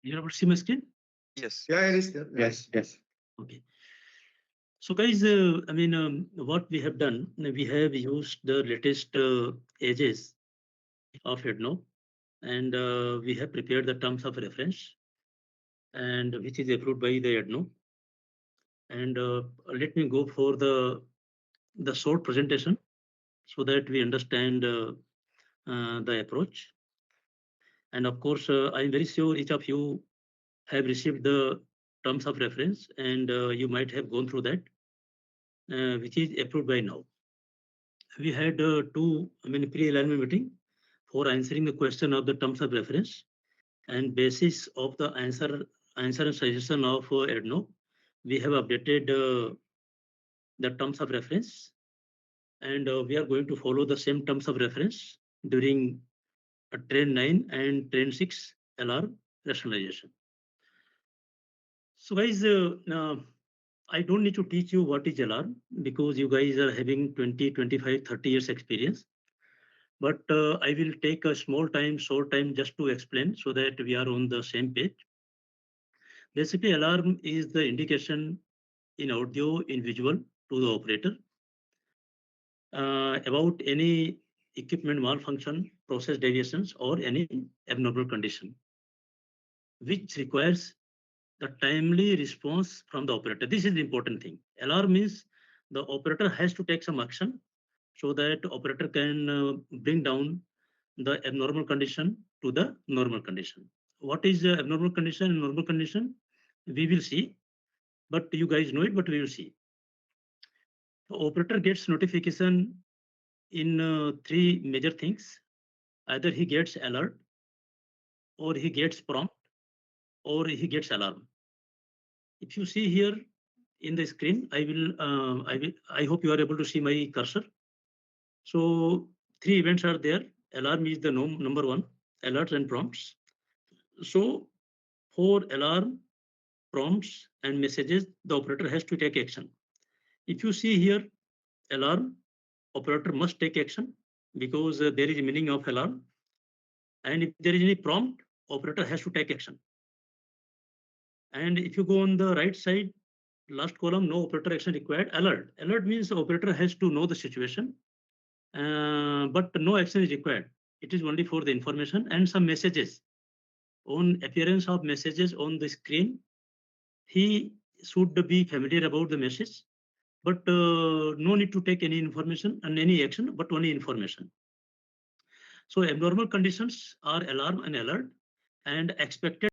You're able to see my screen? Yes. Yeah, it is there. Yes. Okay. So guys, what we have done, we have used the latest edges of EDNO, and we have prepared the terms of reference, and which is approved by the EDNO. And let me go for the short presentation so that we understand the approach. And of course, I'm very sure each of you have received the terms of reference, and you might have gone through that, which is approved by now. We had two pre-alignment meeting for answering the question of the terms of reference, and basis of the answer and suggestion of EDNO, we have updated the terms of reference, and we are going to follow the same terms of reference during train 9 and train 6 LR rationalization. So guys, I don't need to teach you what is LR because you guys are having 20, 25, 30 years experience. But I will take a short time just to explain so that we are on the same page. Basically, alarm is the indication in audio, in visual to the operator about any equipment malfunction, process deviations, or any abnormal condition, which requires the timely response from the operator. This is the important thing. Alarm means the operator has to take some action so that operator can bring down the abnormal condition to the normal condition. What is the abnormal condition and normal condition? We will see, but you guys know it, but we will see. The operator gets notification in three major things. Either he gets alert, or he gets prompt, or he gets alarm. If you see here in the screen, I hope you are able to see my cursor. So three events are there. Alarm is the number one, alerts and prompts. So for alarm, prompts, and messages, the operator has to take action. If you see here, alarm, operator must take action because there is a meaning of alarm. And if there is any prompt, operator has to take action. And if you go on the right side, last column, no operator action required. Alert. Alert means operator has to know the situation, but no action is required. It is only for the information and some messages. On appearance of messages on the screen, he should be familiar about the message, but no need to take any information and any action, but only information. So abnormal conditions are alarm and alert, and expected